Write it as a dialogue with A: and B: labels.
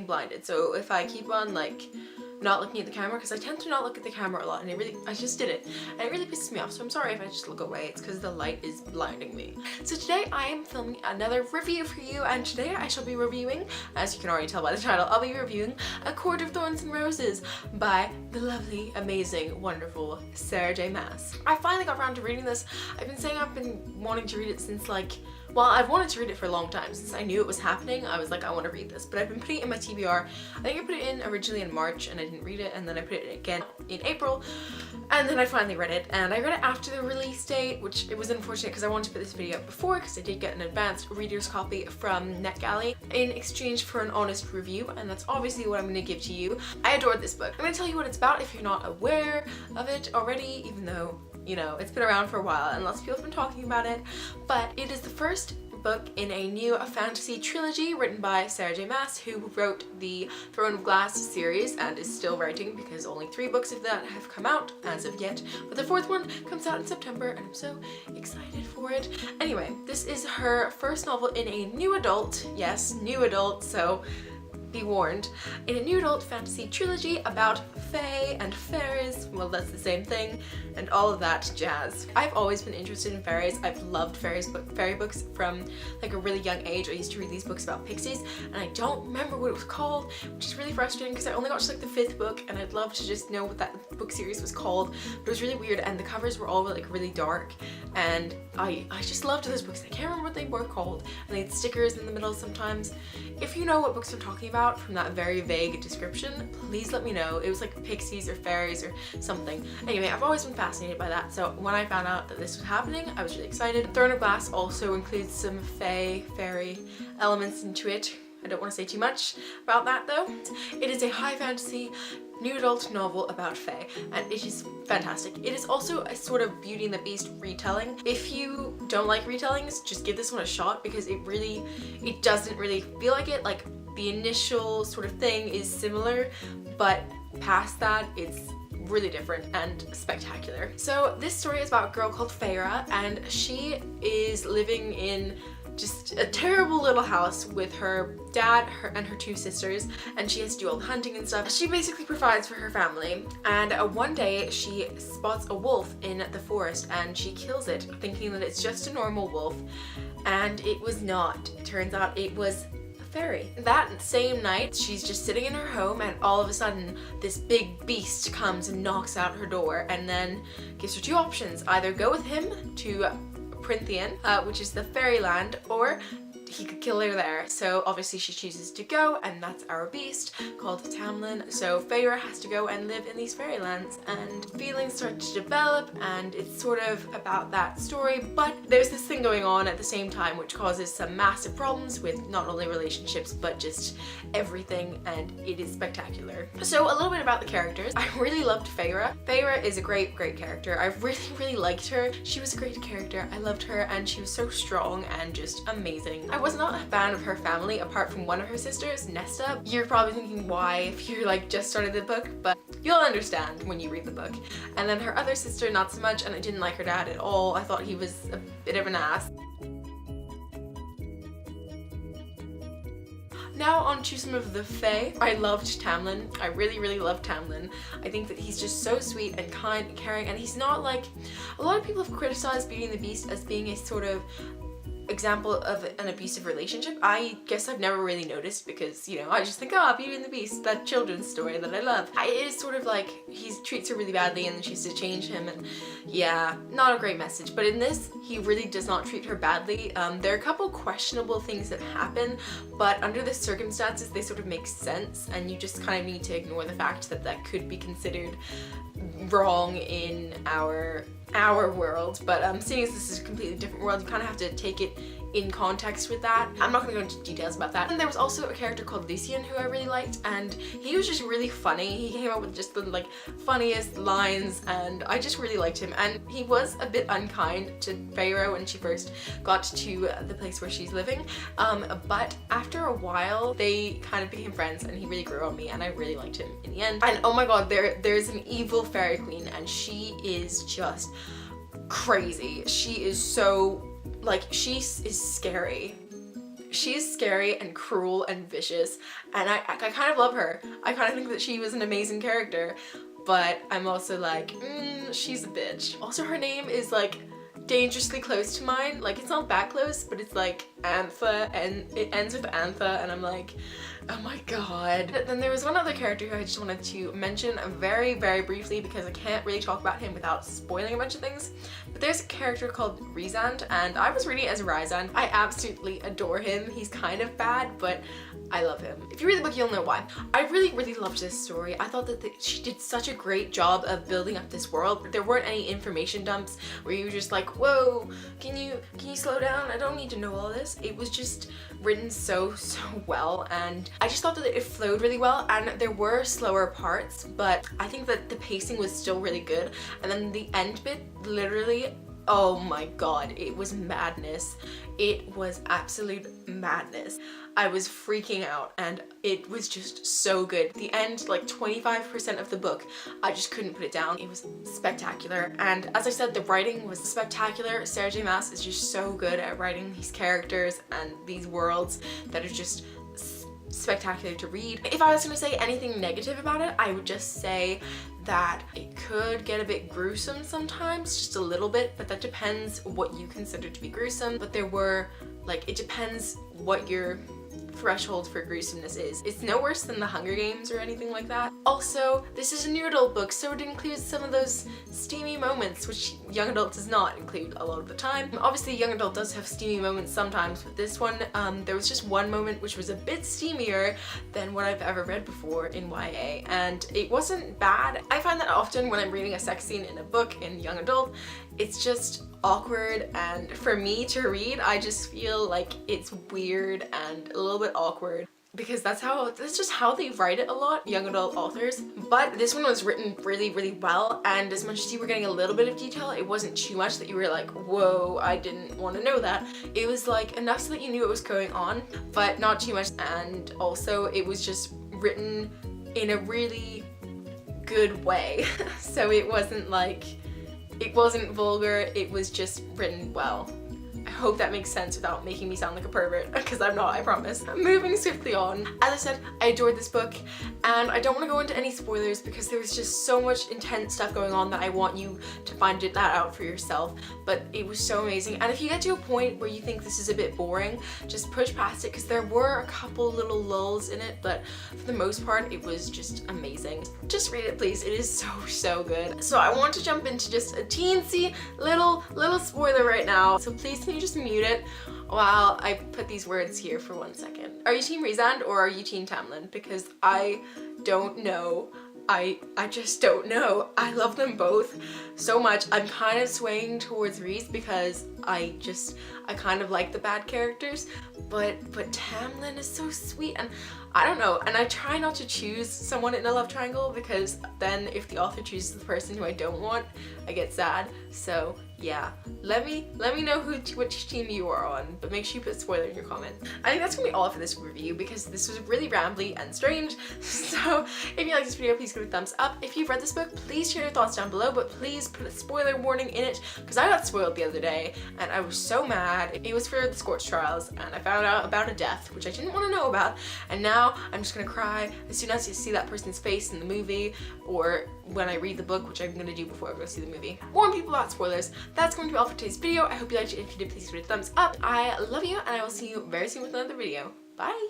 A: blinded. So if I keep on like not looking at the camera, because I tend to not look at the camera a lot, and I just did it, and it really pisses me off. So I'm sorry if I just look away. It's because the light is blinding me. So today I am filming another review for you, and today I shall be reviewing, as you can already tell by the title, I'll be reviewing A Court of Thorns and Roses by the lovely, amazing, wonderful Sarah J. Maas. I finally got around to reading this. I've been saying I've been wanting to read it since well, I've wanted to read it for a long time. Since I knew it was happening, I was like, I want to read this. But I've been putting it in my TBR. I think I put it in originally in March and I didn't read it, and then I put it in again in April, and then I finally read it. And I read it after the release date, which it was unfortunate because I wanted to put this video up before, because I did get an advanced reader's copy from NetGalley in exchange for an honest review, and that's obviously what I'm going to give to you. I adored this book. I'm going to tell you what it's about if you're not aware of it already, even though, you know, it's been around for a while and lots of people have been talking about it. But it is the first book in a new fantasy trilogy written by Sarah J. Maas, who wrote the Throne of Glass series and is still writing, because only 3 books of that have come out as of yet. But the 4th one comes out in September and I'm so excited for it. Anyway, this is her first novel in a new adult, yes, new adult, so be warned, in a new adult fantasy trilogy about fae and fairies, well that's the same thing, and all of that jazz. I've always been interested in fairies. I've loved fairy books from like a really young age. I used to read these books about pixies and I don't remember what it was called, which is really frustrating because I only got to like the 5th book and I'd love to just know what that book series was called, but it was really weird and the covers were all like really dark, and I just loved those books. I can't remember what they were called, and they had stickers in the middle sometimes. If you know what books I'm talking about from that very vague description, please let me know. It was like pixies or fairies or something. Anyway, I've always been fascinated by that, so when I found out that this was happening, I was really excited. Throne of Glass also includes some fairy elements into it. I don't want to say too much about that though. It is a high fantasy new adult novel about fae, and it is fantastic. It is also a sort of Beauty and the Beast retelling. If you don't like retellings, just give this one a shot, because it doesn't really feel like it. Like, the initial sort of thing is similar, but past that it's really different and spectacular. So this story is about a girl called Feyre, and she is living in just a terrible little house with her dad and her 2 sisters, and she has to do all the hunting and stuff. She basically provides for her family, and one day she spots a wolf in the forest and she kills it, thinking that it's just a normal wolf, and it was not. It turns out it was a fairy. That same night, she's just sitting in her home, and all of a sudden this big beast comes and knocks out her door, and then gives her 2 options: either go with him to Printhean, which is the fairyland, or he could kill her there. So obviously she chooses to go, and that's our beast called Tamlin. So Feyre has to go and live in these fairylands, and feelings start to develop, and it's sort of about that story. But there's this thing going on at the same time which causes some massive problems with not only relationships but just everything, and it is spectacular. So a little bit about the characters. I really loved Feyre. Feyre is a great character. I really liked her. She was a great character. I loved her, and she was so strong and just amazing. I was not a fan of her family apart from one of her sisters, Nesta. You're probably thinking why if you're like just started the book, but you'll understand when you read the book. And then her other sister, not so much, and I didn't like her dad at all. I thought he was a bit of an ass. Now on to some of the fae. I loved Tamlin. I really loved Tamlin. I think that he's just so sweet and kind and caring, and he's not like, a lot of people have criticized Beauty and the Beast as being a sort of example of an abusive relationship. I guess I've never really noticed, because, you know, I just think, oh, Beauty and the Beast, that children's story that I love. It is sort of like he treats her really badly and then she has to change him, and yeah, not a great message. But in this, he really does not treat her badly. There are a couple questionable things that happen, but under the circumstances they sort of make sense, and you just kind of need to ignore the fact that that could be considered wrong in our world. But seeing as this is a completely different world, you kind of have to take it in context with that. I'm not going to go into details about that. And there was also a character called Lucien who I really liked, and he was just really funny. He came up with just the like funniest lines, and I just really liked him. And he was a bit unkind to Feyre when she first got to the place where she's living, but after a while they kind of became friends, and he really grew on me, and I really liked him in the end. And oh my god, there's an evil fairy queen, and she is just crazy. She is so, like, she is scary. she's scary and cruel and vicious, and I kind of love her. I kind of think that she was an amazing character, but I'm also like, she's a bitch. Also, her name is like dangerously close to mine. Like, it's not that close, but it's like Antha, and it ends with Antha, and I'm like, oh my god. Then there was one other character who I just wanted to mention very, very briefly because I can't really talk about him without spoiling a bunch of things. But there's a character called Rysand, and I was reading it as Rysand. I absolutely adore him. He's kind of bad, but I love him. If you read the book, you'll know why. I really, really loved this story. I thought that she did such a great job of building up this world. There weren't any information dumps where you were just like, whoa, can you slow down? I don't need to know all this. It was just written so well, and I just thought that it flowed really well, and there were slower parts, but I think that the pacing was still really good. And then the end bit, literally, oh my god, it was madness. It was absolute madness. I was freaking out, and it was just so good. The end, like 25% of the book, I just couldn't put it down. It was spectacular, and as I said, the writing was spectacular. Sarah J. Maas is just so good at writing these characters and these worlds that are just spectacular to read. If I was going to say anything negative about it, I would just say that it could get a bit gruesome sometimes, just a little bit, but that depends what you consider to be gruesome. But there were, like, it depends what your threshold for gruesomeness is. It's no worse than The Hunger Games or anything like that. Also, this is a new adult book, so it includes some of those steamy moments, which young adult does not include a lot of the time. Obviously, young adult does have steamy moments sometimes, but this one, there was just one moment which was a bit steamier than what I've ever read before in YA, and it wasn't bad. I find that often when I'm reading a sex scene in a book in young adult, it's just awkward, and for me to read, I just feel like it's weird and a little bit awkward, because that's just how they write it a lot, young adult authors. But this one was written really, really well, and as much as you were getting a little bit of detail, it wasn't too much that you were like, whoa, I didn't want to know that. It was like enough so that you knew what was going on, but not too much, and also it was just written in a really good way. So it wasn't like, it wasn't vulgar, it was just written well. I hope that makes sense without making me sound like a pervert, because I'm not, I promise. Moving swiftly on. As I said, I adored this book, and I don't want to go into any spoilers because there was just so much intense stuff going on that I want you to find that out for yourself, but it was so amazing. And if you get to a point where you think this is a bit boring, just push past it, because there were a couple little lulls in it, but for the most part, it was just amazing. Just read it, please. It is so good. So I want to jump into just a teensy little spoiler right now, so please can you just mute it while I put these words here for 1 second. Are you Team Rysand or are you Team Tamlin? Because I don't know. I just don't know. I love them both so much. I'm kind of swaying towards Rhys because I kind of like the bad characters, but Tamlin is so sweet, and I don't know, and I try not to choose someone in a love triangle because then if the author chooses the person who I don't want, I get sad. So yeah, let me know which team you are on, but make sure you put spoiler in your comment. I think that's gonna be all for this review because this was really rambly and strange. So if you like this video, please give it a thumbs up. If you've read this book, please share your thoughts down below, but please put a spoiler warning in it because I got spoiled the other day and I was so mad. It was for the Scorch trials, and I found out about a death which I didn't want to know about, and now I'm just gonna cry as soon as you see that person's face in the movie or when I read the book, which I'm gonna do before I go see the movie. Warn people about spoilers. That's going to be all for today's video. I hope you liked it. If you did, please give it a thumbs up. I love you, and I will see you very soon with another video. Bye!